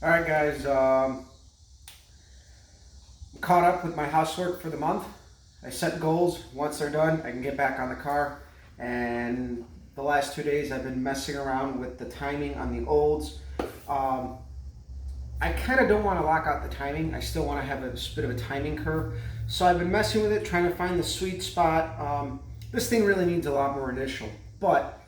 All right, guys. Caught up with my housework for the month. I set goals. Once they're done, I can get back on the car. And the last 2 days, I've been messing around with the timing on the olds. Um, I kind of don't want to lock out the timing. I still want to have a bit of a timing curve. So I've been messing with it, trying to find the sweet spot. This thing really needs a lot more initial, but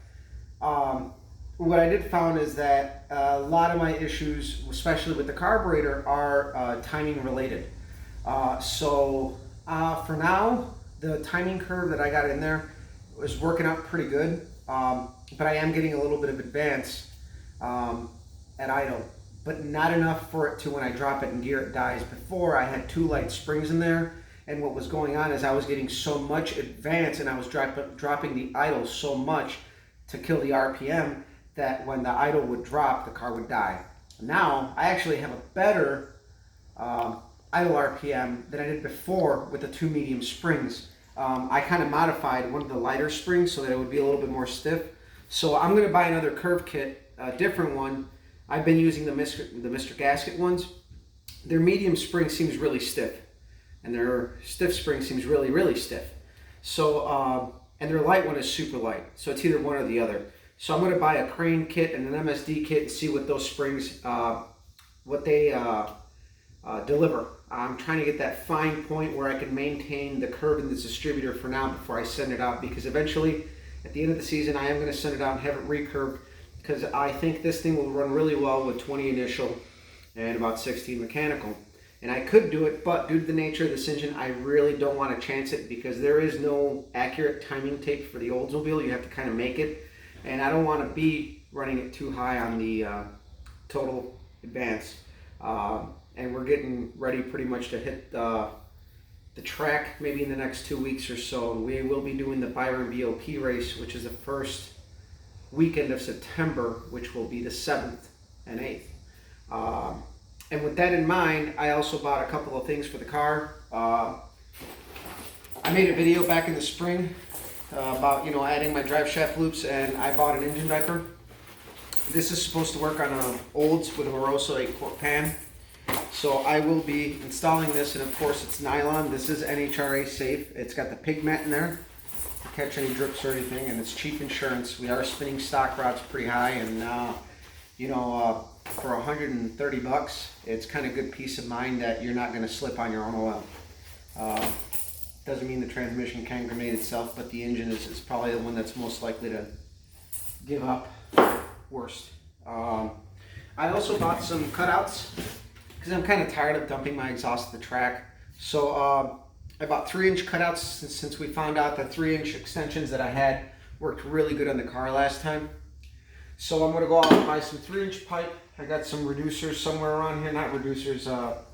um, what I did found is that a lot of my issues, especially with the carburetor, are timing related. For now, the timing curve that I got in there is working out pretty good, but I am getting a little bit of advance at idle, but not enough for it to, when I drop it in gear, it dies. Before, I had two light springs in there, and what was going on is I was getting so much advance and I was dropping the idle so much to kill the RPM that when the idle would drop, the car would die. Now, I actually have a better idle RPM than I did before with the two medium springs. I kind of modified one of the lighter springs so that it would be a little bit more stiff. So I'm going to buy another curve kit, a different one. I've been using the Mr. Gasket ones. Their medium spring seems really stiff, and their stiff spring seems really, really stiff. So, and their light one is super light. So it's either one or the other. So I'm going to buy a crane kit and an MSD kit and see what those springs, what they deliver. I'm trying to get that fine point where I can maintain the curve in this distributor for now before I send it out, because eventually at the end of the season I am going to send it out and have it recurved, because I think this thing will run really well with 20 initial and about 16 mechanical. And I could do it, but due to the nature of this engine, I really don't want to chance it, because there is no accurate timing tape for the Oldsmobile. You have to kind of make it, and I don't want to be running it too high on the total advance. And we're getting ready pretty much to hit the track maybe in the next 2 weeks or so. We will be doing the Byron BOP race, which is the first weekend of September, which will be the 7th and 8th. And with that in mind, I also bought a couple of things for the car. I made a video back in the spring about adding my drive shaft loops, and I bought an engine diaper. This is supposed to work on Olds with a Moroso 8-quart pan. So I will be installing this, and of course it's nylon. This is NHRA safe. It's got the pig mat in there to catch any drips or anything, and it's cheap insurance. We are spinning stock rods pretty high, and for 130 bucks, it's kind of good peace of mind that you're not going to slip on your own oil. Doesn't mean the transmission can grenade itself, but the engine is probably the one that's most likely to give up worst. I also bought some cutouts, because I'm kind of tired of dumping my exhaust at the track. So I bought 3-inch cutouts since we found out that 3-inch extensions that I had worked really good on the car last time. So I'm going to go out and buy some 3-inch pipe. I got some reducers somewhere around here, not reducers,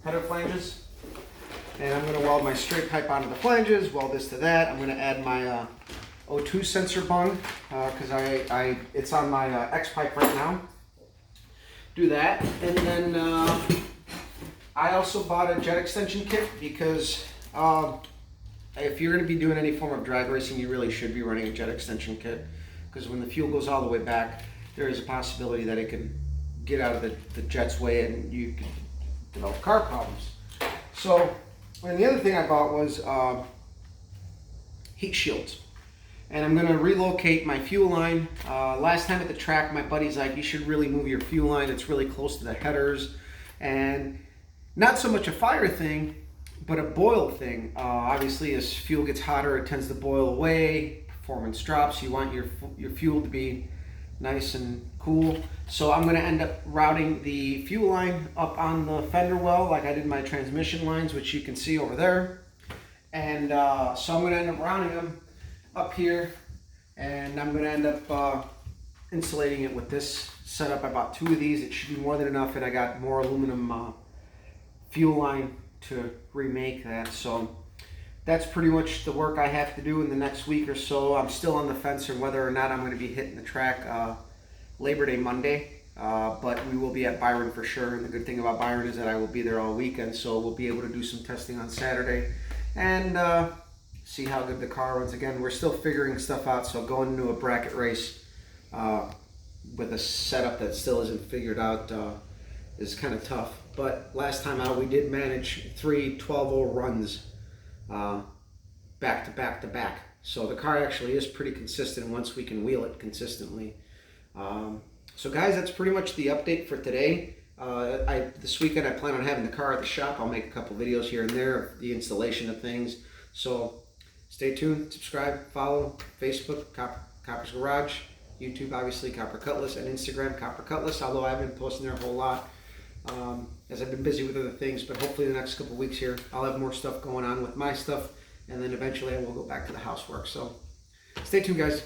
header flanges. And I'm going to weld my straight pipe onto the flanges, weld this to that. I'm going to add my O2 sensor bung, because it's on my X pipe right now. Do that, and then I also bought a jet extension kit, because if you're going to be doing any form of drag racing, you really should be running a jet extension kit, because when the fuel goes all the way back, there is a possibility that it can get out of the jet's way and you can develop car problems. So, and the other thing I bought was heat shields. And I'm going to relocate my fuel line. Last time at the track, my buddy's like, you should really move your fuel line. It's really close to the headers. And not so much a fire thing, but a boil thing. Obviously, as fuel gets hotter, it tends to boil away. Performance drops. You want your fuel to be nice and cool. So I'm going to end up routing the fuel line up on the fender well, like I did my transmission lines, which you can see over there. And so I'm going to end up routing them up here, and I'm going to end up insulating it with this setup. I bought 2 of these. It should be more than enough, and I got more aluminum fuel line to remake that. So that's pretty much the work I have to do in the next week or so. I'm still on the fence on whether or not I'm going to be hitting the track Labor Day Monday, but we will be at Byron for sure. And the good thing about Byron is that I will be there all weekend, so we'll be able to do some testing on Saturday and see how good the car runs. Again, we're still figuring stuff out, so going into a bracket race with a setup that still isn't figured out is kind of tough. But last time out, we did manage 3 12-hole runs back to back to back. So the car actually is pretty consistent once we can wheel it consistently. So guys, that's pretty much the update for today. This weekend I plan on having the car at the shop. I'll make a couple videos here and there of the installation of things. So stay tuned, subscribe, follow Facebook, Copper's Garage, YouTube obviously Copper Cutlass, and Instagram Copper Cutlass, although I haven't been posting there a whole lot as I've been busy with other things. But hopefully the next couple weeks here I'll have more stuff going on with my stuff, and then eventually I will go back to the housework. So stay tuned, guys.